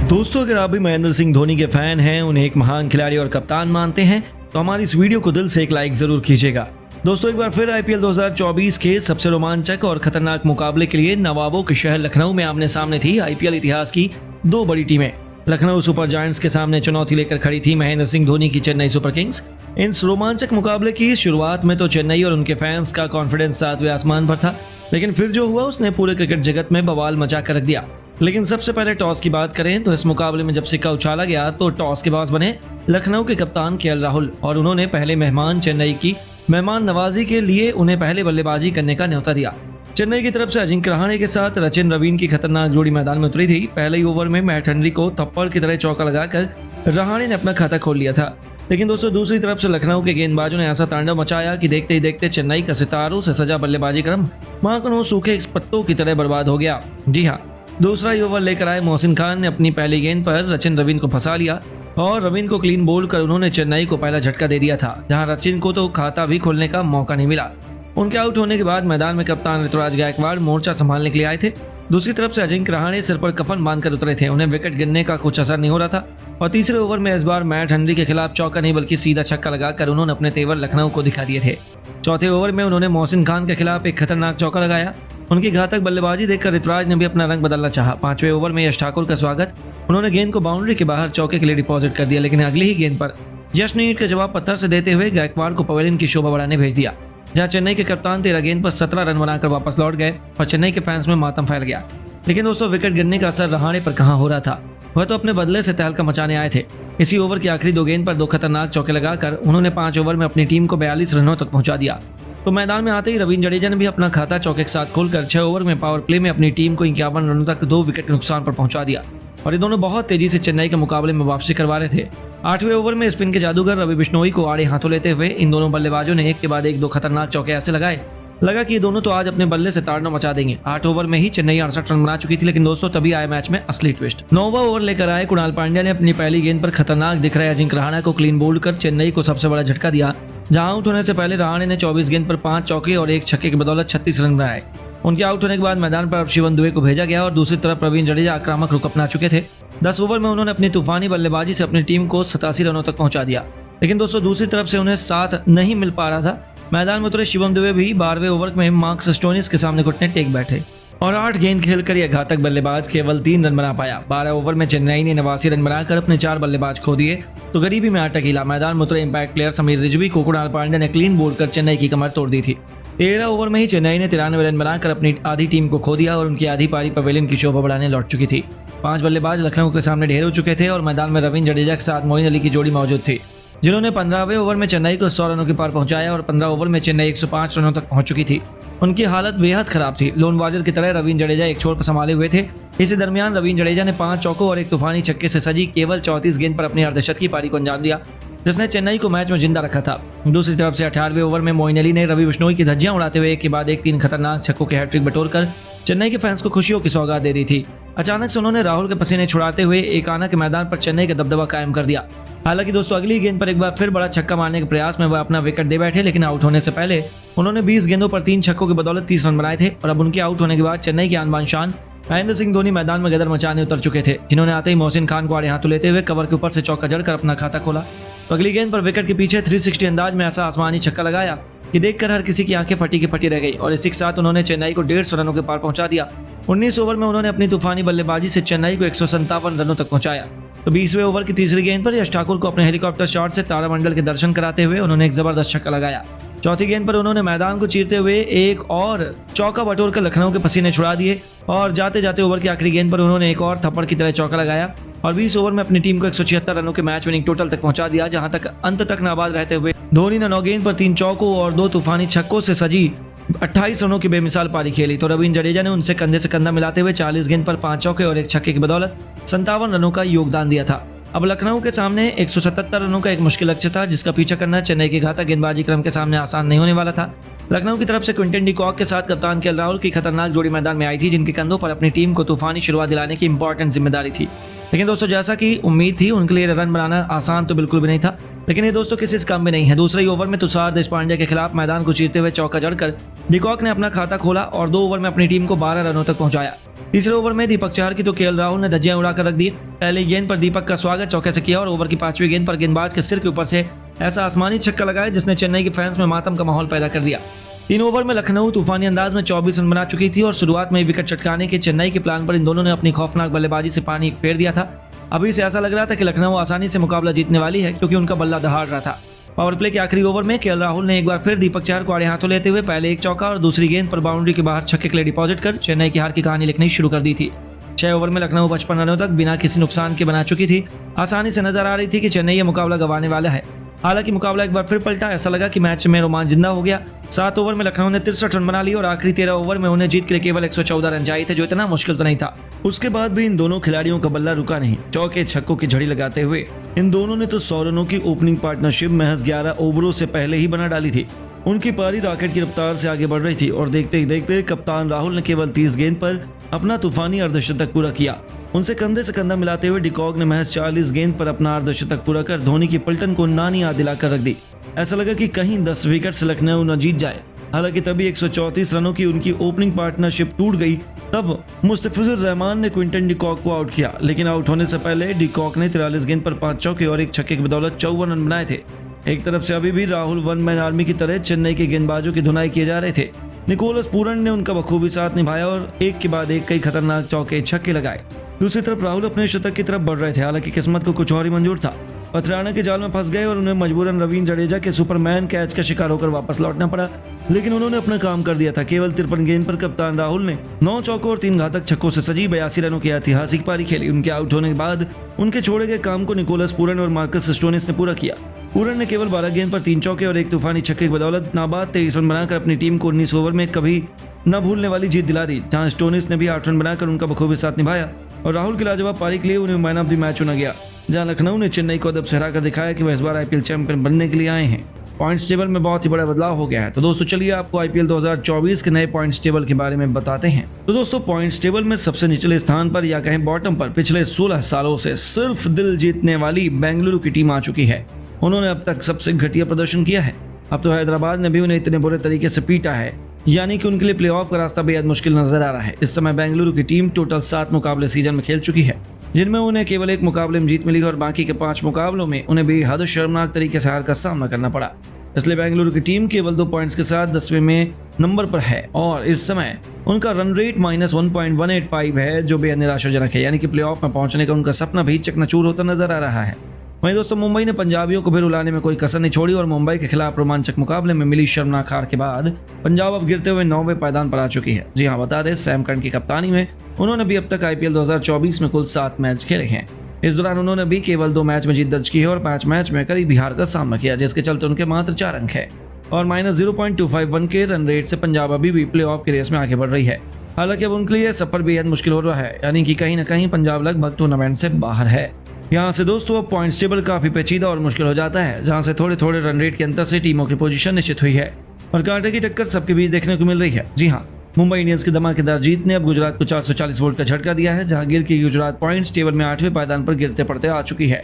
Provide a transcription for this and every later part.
दोस्तों, अगर आप भी महेंद्र सिंह धोनी के फैन हैं, उन्हें एक महान खिलाड़ी और कप्तान मानते हैं, तो हमारी इस वीडियो को दिल से एक लाइक जरूर कीजिएगा। दोस्तों, एक बार फिर आईपीएल 2024 के सबसे रोमांचक और खतरनाक मुकाबले के लिए नवाबों के शहर लखनऊ में आमने सामने थी आईपीएल इतिहास की दो बड़ी टीमें। लखनऊ सुपर जायंट्स के सामने चुनौती लेकर खड़ी थी महेंद्र सिंह धोनी की चेन्नई सुपर किंग्स। इस रोमांचक मुकाबले की शुरुआत में तो चेन्नई और उनके फैंस का कॉन्फिडेंस सातवें आसमान पर था, लेकिन फिर जो हुआ उसने पूरे क्रिकेट जगत में बवाल मचा कर रख दिया। लेकिन सबसे पहले टॉस की बात करें तो इस मुकाबले में जब सिक्का उछाला गया तो टॉस के बॉस बने लखनऊ के कप्तान केएल राहुल और उन्होंने पहले मेहमान चेन्नई की मेहमान नवाजी के लिए उन्हें पहले बल्लेबाजी करने का न्योता दिया। चेन्नई की तरफ से अजिंक्य रहाणे के साथ सचिन रवीन की खतरनाक जोड़ी मैदान में उतरी थी। पहले ही ओवर में मैट हेनरी को थप्पड़ की तरह चौका लगाकर रहाणे ने अपना खाता खोल लिया था। लेकिन दोस्तों, दूसरी तरफ से लखनऊ के गेंदबाजों ने ऐसा तांडव मचाया कि देखते ही देखते चेन्नई का सितारों से सजा बल्लेबाजी क्रम मानो सूखे पत्तों की तरह बर्बाद हो गया। जी हाँ, दूसरा ही ओवर लेकर आए मोहसिन खान ने अपनी पहली गेंद पर सचिन रवीन को फंसा लिया और रवीन को क्लीन बोल्ड कर उन्होंने चेन्नई को पहला झटका दे दिया था, जहां सचिन को तो खाता भी खोलने का मौका नहीं मिला। उनके आउट होने के बाद मैदान में कप्तान ऋतुराज गायकवाड़ मोर्चा संभालने के लिए आए थे। दूसरी तरफ से अजिंक्य रहाणे सिर पर कफन बांधकर उतरे थे। उन्हें विकेट गिरने का कुछ असर नहीं हो रहा था और तीसरे ओवर में इस बार मैट हेनरी के खिलाफ चौका नहीं बल्कि सीधा छक्का लगाकर उन्होंने अपने तेवर लखनऊ को दिखा दिए थे। चौथे ओवर में उन्होंने मोहसिन खान के खिलाफ एक खतरनाक चौका लगाया। उनकी घातक बल्लेबाजी देखकर ऋतुराज ने भी अपना रंग बदलना चाहा। पांचवें ओवर में यश ठाकुर का स्वागत, उन्होंने गेंद को बाउंड्री के बाहर चौके के लिए डिपॉजिट कर दिया, लेकिन अगली ही गेंद पर यश ने ईंट का जवाब पत्थर से देते हुए गायकवाड़ को पवेलियन की शोभा बढ़ाने भेज दिया, जहां चेन्नई के कप्तान 13 गेंद पर 17 रन बनाकर वापस लौट गए और चेन्नई के फैंस में मातम फैल गया। लेकिन दोस्तों, विकेट गिरने का असर रहाणे पर कहां हो रहा था, वह तो अपने बदले से तहलका मचाने आए थे। इसी ओवर की आखिरी 2 गेंद पर 2 खतरनाक चौके लगाकर उन्होंने 5 ओवर में अपनी टीम को 42 रनों तक पहुंचा दिया। तो मैदान में आते ही रवींद्र जडेजा ने भी अपना खाता चौके के साथ खोलकर 6 ओवर में पावर प्ले में अपनी टीम को 51 रनों तक 2 विकेट के नुकसान पर पहुंचा दिया और ये दोनों बहुत तेजी से चेन्नई के मुकाबले में वापसी करवा रहे थे। 8वें ओवर में स्पिन के जादूगर रवि बिश्नोई को आड़े हाथों लेते हुए इन दोनों बल्लेबाजों ने एक के बाद एक 2 खतरनाक चौके ऐसे लगाए, लगा कि ये दोनों तो आज अपने बल्ले से ताड़ना मचा देंगे। 8 ओवर में ही चेन्नई 68 रन बना चुकी थी। लेकिन दोस्तों, तभी आए मैच में असली ट्विस्ट। 9वां ओवर लेकर आए कुणाल पांड्या ने अपनी पहली गेंद पर खतरनाक दिख रहे अजिंक्य रहाणे को क्लीन बोल्ड कर चेन्नई को सबसे बड़ा झटका दिया, जहां आउट होने से पहले रहाणे ने 24 गेंद पर 5 चौके और 1 छक्के की बदौलत 36 रन बनाए। उनके आउट होने के बाद मैदान पर अब शिवम दुबे को भेजा गया और दूसरी तरफ रवींद्र जडेजा आक्रामक रुख अपना चुके थे। 10 ओवर में उन्होंने अपनी तूफानी बल्लेबाजी से अपनी टीम को 87 रनों तक पहुंचा दिया। लेकिन दोस्तों, दूसरी तरफ से उन्हें साथ नहीं मिल पा रहा था। मैदान में उतरे शिवम दुबे भी 12वें ओवर में मार्कस स्टोइनिस के सामने घुटने टेक बैठे और 8 गेंद खेलकर यह घातक बल्लेबाज केवल 3 रन बना पाया। 12 ओवर में चेन्नई ने 89 रन बनाकर अपने 4 बल्लेबाज खो दिए तो गरीबी में आटा कीला। मैदान में उतरे इंपैक्ट प्लेयर समीर रिजवी को कुणाल पांड्या ने क्लीन बोल्ड कर चेन्नई की कमर तोड़ दी थी। 13 ओवर में ही चेन्नई ने 93 रन बनाकर अपनी आधी टीम को खो दिया और उनकी आधी पारी पवेलियन की शोभा बढ़ाने लौट चुकी थी। 5 बल्लेबाज लखनऊ के सामने ढेर हो चुके थे और मैदान में रवींद्र जडेजा के साथ मोइन अली की जोड़ी मौजूद थी, जिन्होंने 15वें ओवर में चेन्नई को 100 रनों के पार पहुंचाया और 15 ओवर में चेन्नई 105 रनों तक पहुंच चुकी थी। उनकी हालत बेहद खराब थी। लोन वॉरियर की तरह रवींद्र जडेजा एक छोर पर संभाले हुए थे। इसी दरमियान रवींद्र जडेजा ने 5 चौकों और एक तूफानी छक्के से सजी केवल 34 गेंद पर अपनी अर्धशतकीय पारी को अंजाम दिया, जिसने चेन्नई को मैच में जिंदा रखा था। दूसरी तरफ से 18वें ओवर में मोइन अली ने रवि बिश्नोई की धज्जियां उड़ाते हुए एक के बाद एक 3 खतरनाक छक्कों के हैट्रिक बटोरकर चेन्नई के फैंस को खुशियों की सौगात दे दी थी। अचानक से उन्होंने राहुल के पसीने छुड़ाते हुए एकाना के मैदान पर चेन्नई का दबदबा कायम कर दिया। हालांकि दोस्तों, अगली गेंद पर एक बार फिर बड़ा छक्का मारने के प्रयास में वह अपना विकेट दे बैठे, लेकिन आउट होने से पहले उन्होंने 20 गेंदों पर 3 छक्कों की बदौलत 30 रन बनाए थे और अब उनके आउट होने के बाद चेन्नई के आन बान शान महेंद्र सिंह धोनी मैदान में गदर मचाने उतर चुके थे, जिन्होंने आते ही मोहसिन खान को आड़े हाथों लेते हुए कवर के ऊपर से चौका जड़कर अपना खाता खोला। तो अगली गेंद पर विकेट के पीछे 360 अंदाज में ऐसा आसमानी छक्का लगाया कि देखकर हर किसी की आंखें फटी की फटी रह गई और इसी के साथ उन्होंने चेन्नई को 150 रनों के पार पहुंचा दिया। 19 ओवर में उन्होंने अपनी तूफानी बल्लेबाजी से चेन्नई को 157 रनों तक पहुंचाया। तो 20वें ओवर की तीसरी गेंद पर यश ठाकुर को अपने हेलीकॉप्टर शॉट से तारामंडल के दर्शन कराते हुए उन्होंने एक जबरदस्त छक्का लगाया। चौथी गेंद पर उन्होंने मैदान को चीरते हुए एक और चौका बटोरकर लखनऊ के पसीने छुड़ा दिए और जाते जाते ओवर की आखिरी गेंद पर उन्होंने एक और थप्पड़ की तरह चौका लगाया और 20 ओवर में अपनी टीम को 176 रनों के मैच विनिंग टोटल तक पहुंचा दिया, जहां तक अंत तक नाबाद रहते हुए धोनी ने 9 गेंद पर 3 चौकों और 2 तूफानी छक्कों से सजी 28 रनों की बेमिसाल पारी खेली। तो रवींद्र जडेजा ने उनसे कंधे से कंधा मिलाते हुए 40 गेंद पर 5 चौके और 1 छक्के की बदौलत 57 रनों का योगदान दिया था। अब लखनऊ के सामने 177 रनों का एक मुश्किल लक्ष्य था, जिसका पीछा करना चेन्नई के घातक गेंदबाजी क्रम के सामने आसान नहीं होने वाला था। लखनऊ की तरफ से क्विंटन डी कॉक के साथ कप्तान केएल राहुल की खतरनाक जोड़ी मैदान में आई थी, जिनके कंधों पर अपनी टीम को तूफानी शुरुआत दिलाने की इंपॉर्टेंट जिम्मेदारी थी। लेकिन दोस्तों, जैसा कि उम्मीद थी, उनके लिए रन बनाना आसान तो बिल्कुल भी नहीं था। लेकिन ये दोस्तों किसी से कम भी नहीं है। दूसरे ही ओवर में तुषार देशपांडे के खिलाफ मैदान को चीरते हुए चौका जड़कर डिकॉक ने अपना खाता खोला और 2 ओवर में अपनी टीम को 12 रनों तक पहुंचाया। तीसरे ओवर में दीपक चहर की तो केएल राहुल ने धज्जियां उड़ाकर रख दी। पहली गेंद पर दीपक का स्वागत चौके से किया और ओवर की 5वीं गेंद पर गेंदबाज के सिर के ऊपर से ऐसा आसमानी छक्का लगाया जिसने चेन्नई के फैंस में मातम का माहौल पैदा कर दिया। 3 ओवर में लखनऊ तूफानी अंदाज में 24 रन बना चुकी थी और शुरुआत में विकेट चटकाने के चेन्नई के प्लान पर इन दोनों ने अपनी खौफनाक बल्लेबाजी से पानी फेर दिया था। अभी से ऐसा लग रहा था कि लखनऊ आसानी से मुकाबला जीतने वाली है क्योंकि उनका बल्ला दहाड़ रहा था। पावर प्ले के आखिरी ओवर में केएल राहुल ने एक बार फिर दीपक चहर को आड़े हाथों लेते हुए पहले एक चौका और दूसरी गेंद पर बाउंड्री के बाहर छक्के के लिए डिपॉजिट कर चेन्नई की हार की कहानी लिखनी शुरू कर दी थी। 6 ओवर में लखनऊ 55 रनों तक बिना किसी नुकसान के बना चुकी थी। आसानी से नजर आ रही थी कि चेन्नई ये मुकाबला गंवाने वाला है। हालांकि मुकाबला एक बार फिर पलटा, ऐसा लगा कि मैच में रोमांच जिंदा हो गया। 7 ओवर में लखनऊ ने 63 रन बना लिए और आखिरी 13 ओवर में उन्हें जीत के लिए केवल 114 रन चाहिए थे, जो इतना मुश्किल तो नहीं था। उसके बाद भी इन दोनों खिलाड़ियों का बल्ला रुका नहीं। चौके छक्कों की झड़ी लगाते हुए इन दोनों ने तो 100 रनों की ओपनिंग पार्टनरशिप महज 11 ओवरों से पहले ही बना डाली थी। उनकी पारी रॉकेट की रफ्तार से आगे बढ़ रही थी और देखते ही देखते कप्तान राहुल ने केवल 30 गेंद पर अपना तूफानी अर्धशतक पूरा किया। उनसे कंधे से कंधा मिलाते हुए डिकॉक ने महज 40 गेंद पर अपना अर्धशतक पूरा कर धोनी की पलटन को नानी याद दिलाकर रख दी। ऐसा लगा कि कहीं 10 विकेट से लखनऊ न जीत जाए। हालांकि तभी 134 रनों की उनकी ओपनिंग पार्टनरशिप टूट गई। तब मुस्तफिजुर रहमान ने क्विंटन डिकॉक को आउट किया, लेकिन आउट होने से पहले डिकॉक ने 43 गेंद पर 5 चौके और 1 छक्के की बदौलत 54 रन बनाए थे। एक तरफ से अभी भी राहुल वन मैन आर्मी की तरह चेन्नई के गेंदबाजों की धुनाई किए जा रहे थे। निकोलस पूरन ने उनका बखूबी साथ निभाया और एक के बाद एक कई खतरनाक चौके छक्के लगाए। दूसरी तरफ राहुल अपने शतक की तरफ बढ़ रहे थे। हालांकि किस्मत को कुछ और ही मंजूर था। पथराना के जाल में फंस गए और उन्हें मजबूरन रवींद्र जडेजा के सुपरमैन कैच का शिकार होकर वापस लौटना पड़ा, लेकिन उन्होंने अपना काम कर दिया था। केवल 53 गेंद पर कप्तान राहुल ने 9 चौकों और 3 घातक छक्कों से सजी 82 रनों की ऐतिहासिक पारी खेली। उनके आउट होने के बाद उनके छोड़े गए काम को निकोलस पूरन और मार्कस स्टोनिस ने पूरा किया। पूरन ने केवल 12 गेंद पर 3 चौके और 1 तूफानी छक्के की बदौलत नाबाद 23 रन बनाकर अपनी टीम को 19 ओवर में कभी न भूलने वाली जीत दिला दी, जहां स्टोनिस ने भी 8 रन बनाकर उनका बखूबी साथ निभाया और राहुल की लाजवाब पारी के लिए उन्हें मैन ऑफ द मैच चुना गया। जहां लखनऊ ने चेन्नई को अदब से हराकर दिखाया कि वह इस बार आईपीएल चैंपियन बनने के लिए आए हैं। पॉइंट्स टेबल में बहुत ही बड़ा बदलाव हो गया है। तो दोस्तों चलिए आपको आईपीएल 2024 के नए पॉइंट्स टेबल के बारे में बताते हैं। तो दोस्तों पॉइंट्स टेबल में सबसे निचले स्थान पर या कहें बॉटम पर पिछले 16 सालों से सिर्फ दिल जीतने वाली बेंगलुरु की टीम आ चुकी है। उन्होंने अब तक सबसे घटिया प्रदर्शन किया है। अब तो हैदराबाद ने भी उन्हें इतने बुरे तरीके से पीटा है, यानी कि उनके लिए प्लेऑफ का रास्ता बेहद मुश्किल नजर आ रहा है। इस समय बेंगलुरु की टीम टोटल 7 मुकाबले सीजन में खेल चुकी है, जिनमें उन्हें केवल 1 मुकाबले में जीत मिली और बाकी के 5 मुकाबलों में उन्हें बेहद शर्मनाक तरीके से हार का सामना करना पड़ा। इसलिए बेंगलुरु की टीम केवल 2 पॉइंट्स के साथ 10वें में नंबर पर है और इस समय उनका रन रेट -1.185 है, जो बेहद निराशाजनक है। यानी कि प्लेऑफ में पहुंचने का उनका सपना भी चकनाचूर होता नजर आ रहा है। वहीं दोस्तों मुंबई ने पंजाबियों को भी रुलाने में कोई कसर नहीं छोड़ी और मुंबई के खिलाफ रोमांचक मुकाबले में मिली शर्मनाक हार के बाद पंजाब अब गिरते हुए 9वें पायदान पर आ चुकी है। जी हाँ, बता दें सैम करन की कप्तानी में उन्होंने भी अब तक आईपीएल 2024 में कुल 7 मैच खेले हैं। इस दौरान उन्होंने भी केवल 2 मैच में जीत दर्ज की है और 5 मैच में करीबी हार का सामना किया, जिसके चलते उनके मात्र 4 अंक है और -0.251 के रन रेट से पंजाब अभी भी प्लेऑफ की रेस में आगे बढ़ रही है। हालांकि अब उनके लिए सफर बेहद मुश्किल हो रहा है, यानी कि कहीं न कहीं पंजाब लगभग टूर्नामेंट से बाहर है। यहाँ से दोस्तों अब पॉइंट्स टेबल काफी पेचीदा और मुश्किल हो जाता है, जहाँ से थोड़े थोड़े रन रेट के अंतर से टीमों की पोजीशन निश्चित हुई है और कांटे की टक्कर सबके बीच देखने को मिल रही है। जी हाँ, मुंबई इंडियंस की धमाकेदार जीत ने अब गुजरात को 440 वोल्ट का झटका दिया है, जहां गिर की गुजरात पॉइंट्स टेबल में 8वें पायदान पर गिरते पड़ते आ चुकी है।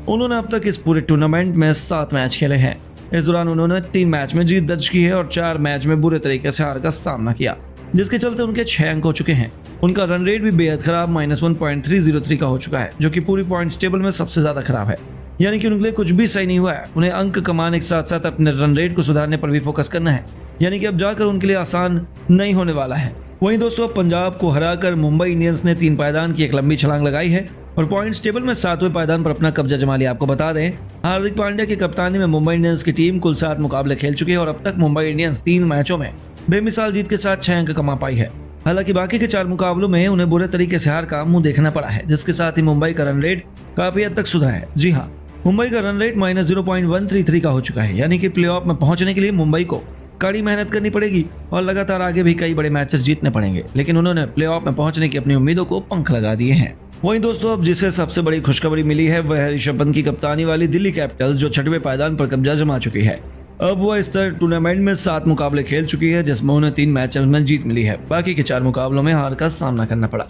उन्होंने अब तक इस पूरे टूर्नामेंट में 7 मैच खेले हैं। इस दौरान उन्होंने 3 मैच में जीत दर्ज की है और 4 मैच में बुरे तरीके से हार का सामना किया, जिसके चलते उनके 6 अंक हो चुके हैं। उनका रन रेट भी बेहद खराब -1.303 का हो चुका है, जो कि पूरी पॉइंट्स टेबल में सबसे ज्यादा खराब है। यानी कि उनके लिए कुछ भी सही नहीं हुआ है। उन्हें अंक कमाने के साथ साथ अपने रन रेट को सुधारने पर भी फोकस करना है, यानी कि अब जाकर उनके लिए आसान नहीं होने वाला है। वहीं दोस्तों पंजाब को हराकर मुंबई इंडियंस ने 3 पायदान की एक लंबी छलांग लगाई है और पॉइंट्स टेबल में 7वें पायदान पर अपना कब्जा जमा लिया। आपको बता दें हार्दिक पांड्या की कप्तानी में मुंबई इंडियंस की टीम कुल 7 मुकाबले खेल चुकी है और अब तक मुंबई इंडियंस 3 मैचों में बेमिसाल जीत के साथ 6 अंक कमा पाई है। हालांकि बाकी के 4 मुकाबलों में उन्हें बुरे तरीके से हार का मुंह देखना पड़ा है, जिसके साथ ही मुंबई का रन रेट काफी हद तक सुधरा है। जी हाँ, मुंबई का रन रेट -0.133 का हो चुका है, यानी कि प्लेऑफ में पहुंचने के लिए मुंबई को कड़ी मेहनत करनी पड़ेगी और लगातार आगे भी कई बड़े मैचेस जीतने पड़ेंगे, लेकिन उन्होंने प्लेऑफ में पहुंचने की अपनी उम्मीदों को पंख लगा दिए हैं। वहीं दोस्तों अब जिसे सबसे बड़ी खुशखबरी मिली है वह है ऋषभ पंत की कप्तानी वाली दिल्ली कैपिटल्स, जो 6वें पायदान पर कब्जा जमा चुकी है। अब वह इस तरह टूर्नामेंट में 7 मुकाबले खेल चुकी है, जिसमें उन्हें 3 मैचों में जीत मिली है। बाकी के 4 मुकाबलों में हार का सामना करना पड़ा।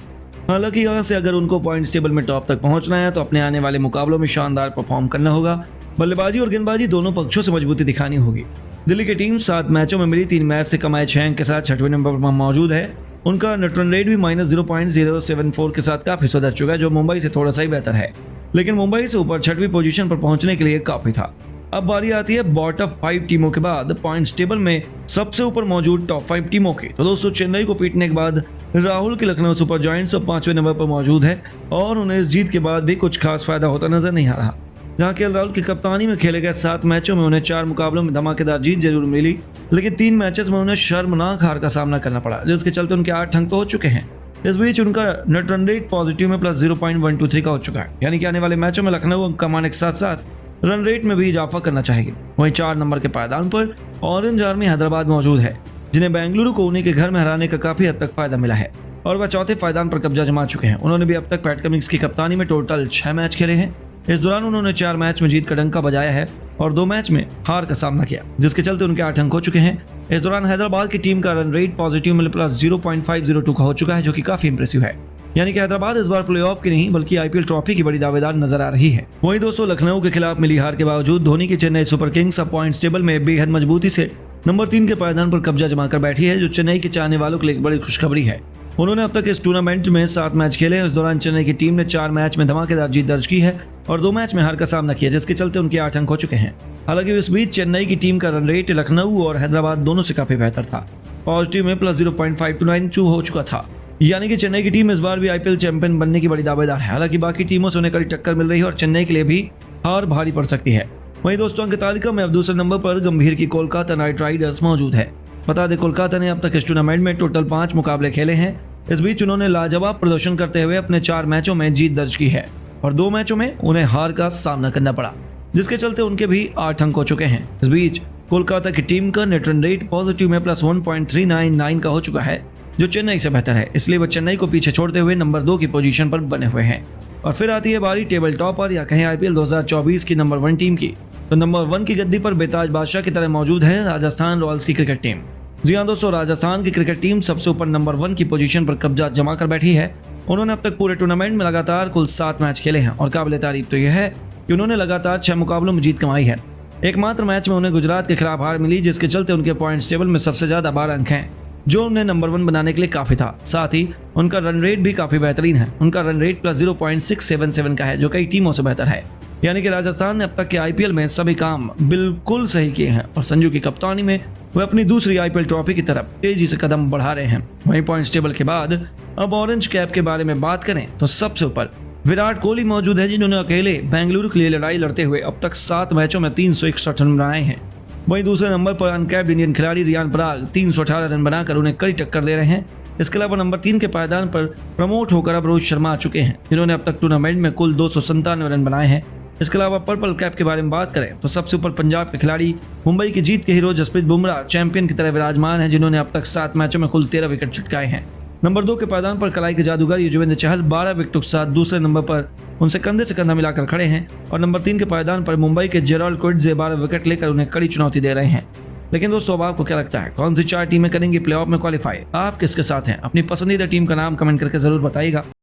हालांकि यहाँ से अगर उनको पॉइंट्स टेबल में टॉप तक पहुंचना है तो अपने आने वाले मुकाबलों में शानदार परफॉर्म करना होगा, बल्लेबाजी और गेंदबाजी दोनों पक्षों से मजबूती दिखानी होगी। दिल्ली की टीम 7 मैचों में मिली 3 मैच से कमाए 6 अंक के साथ 6वें नंबर पर मौजूद है। उनका नेट रन रेट भी -0.074 के साथ काफी सुधर चुका है, जो मुंबई से थोड़ा सा ही बेहतर है, लेकिन मुंबई से ऊपर 6वीं पोजीशन पर पहुंचने के लिए काफी था। अब बारी आती है बॉटम 5 टीमों के बाद पॉइंट्स टेबल में सबसे ऊपर मौजूद टॉप 5 टीमों की। तो दोस्तों, चेन्नई को पीटने के बाद राहुल की लखनऊ सुपर जायंट्स अब 5वें नंबर पर मौजूद है और उन्हें इस जीत के बाद भी कुछ खास फायदा होता नजर नहीं आ रहा। जहां केएल राहुल की कप्तानी में खेले गए 7 मैचों में उन्हें 4 मुकाबलों में धमाकेदार जीत जरूर मिली, लेकिन 3 मैचेस में उन्हें शर्मनाक हार का सामना करना पड़ा, जिसके चलते उनके 8 अंक तो हो चुके हैं। इस बीच उनका नेट रन रेट पॉजिटिव में +0.123 का हो चुका है, यानी कि आने वाले मैचों में लखनऊ अंक कमाने के साथ साथ रन रेट में भी इजाफा करना चाहेगी। वहीं 4 नंबर के पायदान पर ऑरेंज आर्मी हैदराबाद मौजूद है, जिन्हें बेंगलुरु को उन्हीं के घर में हराने का काफी हद तक फायदा मिला है और वह चौथे पायदान पर कब्जा जमा चुके हैं। उन्होंने भी अब तक पैट कमिंस की कप्तानी में टोटल 6 मैच खेले हैं। इस दौरान उन्होंने 4 मैच में जीत का डंका बजाया है और 2 मैच में हार का सामना किया, जिसके चलते उनके 8 अंक हो चुके हैं। इस दौरान हैदराबाद की टीम का रन रेट पॉजिटिव में +0.502 का हो चुका है, जो कि काफी इंप्रेसिव है। यानी कि हैदराबाद इस बार प्लेऑफ की नहीं बल्कि आईपीएल ट्रॉफी की बड़ी दावेदार नजर आ रही है। वहीं दोस्तों, लखनऊ के खिलाफ मिली हार के बावजूद धोनी की चेन्नई सुपर किंग्स अब पॉइंट्स टेबल में बेहद मजबूती से नंबर 3 के पायदान पर कब्जा जमाकर बैठी है, जो चेन्नई के चाहने वालों के लिए एक बड़ी खुशखबरी है। उन्होंने अब तक इस टूर्नामेंट में 7 मैच खेले हैं। इस दौरान चेन्नई की टीम ने 4 मैच में धमाकेदार जीत दर्ज की है और 2 मैच में हार का सामना किया, जिसके चलते उनके 8 अंक हो चुके हैं। हालांकि इस बीच चेन्नई की टीम का रन रेट लखनऊ और हैदराबाद दोनों से काफी बेहतर था, पॉजिटिव में +0.5292 हो चुका था। यानी कि चेन्नई की टीम इस बार भी आईपीएल चैंपियन बनने की बड़ी दावेदार है। हालांकि बाकी टीमों से उन्हें कड़ी टक्कर मिल रही है और चेन्नई के लिए भी हार भारी पड़ सकती है। वहीं दोस्तों, अंक तालिका में अब दूसरे नंबर पर गंभीर की कोलकाता नाइट राइडर्स मौजूद है। बता दें, कोलकाता ने अब तक इस टूर्नामेंट में टोटल 5 मुकाबले खेले हैं। इस बीच उन्होंने लाजवाब प्रदर्शन करते हुए अपने 4 मैचों में जीत दर्ज की है और 2 मैचों में उन्हें हार का सामना करना पड़ा, जिसके चलते उनके भी 8 अंक हो चुके हैं। इस बीच कोलकाता की टीम का नेट रन रेट पॉजिटिव में +1.399 का हो चुका है, जो चेन्नई से बेहतर है, इसलिए वह चेन्नई को पीछे छोड़ते हुए नंबर 2 की पोजीशन पर बने हुए हैं। और फिर आती है बारी टेबल टॉपर या कहें आईपीएल 2024 की नंबर 1 टीम की। तो नंबर 1 की गद्दी पर बेताज बादशाह की तरह मौजूद है राजस्थान रॉयल्स की क्रिकेट टीम। जी हाँ दोस्तों, राजस्थान की क्रिकेट टीम सबसे ऊपर नंबर 1 की पोजीशन पर कब्जा जमा कर बैठी है। उन्होंने अब तक पूरे टूर्नामेंट में लगातार कुल 7 मैच खेले हैं और काबिले तारीफ तो यह है कि उन्होंने लगातार 6 मुकाबलों में जीत कमाई है। एकमात्र मैच में उन्हें गुजरात के खिलाफ हार मिली, जिसके चलते उनके पॉइंट्स टेबल में सबसे ज्यादा 12 अंक हैं, जो उन्हें नंबर 1 बनाने के लिए काफी था। साथ ही उनका रन रेट भी काफी बेहतरीन है। उनका रन रेट +0.677 का है, जो कई टीमों से बेहतर है। यानी कि राजस्थान ने अब तक के आईपीएल में सभी काम बिल्कुल सही किए हैं और संजू की कप्तानी में वे अपनी दूसरी आईपीएल ट्रॉफी की तरफ तेजी से कदम बढ़ा रहे हैं। वहीं पॉइंट्स टेबल के बाद अब ऑरेंज कैप के बारे में बात करें तो सबसे ऊपर विराट कोहली मौजूद है, जिन्होंने अकेले बेंगलुरु के लिए लड़ाई लड़ते हुए अब तक 7 मैचों में 361 रन बनाए हैं। वहीं दूसरे नंबर पर अनकैप्ड इंडियन खिलाड़ी रियान पराग 318 रन बनाकर उन्हें कड़ी टक्कर दे रहे हैं। इसके अलावा नंबर 3 के पायदान पर प्रमोट होकर अब रोहित शर्मा आ चुके हैं, जिन्होंने अब तक टूर्नामेंट में कुल 297 रन बनाए हैं। इसके अलावा पर्पल कैप के बारे में बात करें तो सबसे ऊपर पंजाब के खिलाड़ी मुंबई की जीत के हीरो जसप्रीत बुमराह चैंपियन की तरह विराजमान है, जिन्होंने अब तक 7 मैचों में कुल 13 विकेट चटकाए हैं। नंबर 2 के पायदान पर कलाई के जादूगर युजवेंद्र चहल 12 विकेटों के साथ दूसरे नंबर पर उनसे कंधे से कंधा मिलाकर खड़े हैं और नंबर 3 के पायदान पर मुंबई के जेराल्ड क्विटजे 12 विकेट लेकर उन्हें कड़ी चुनौती दे रहे हैं। लेकिन दोस्तों, अब आपको क्या लगता है, कौन सी 4 टीमें करेंगी प्लेऑफ में क्वालिफाई? आप किसके साथ हैं? अपनी पसंदीदा टीम का नाम कमेंट करके जरूर बताइएगा।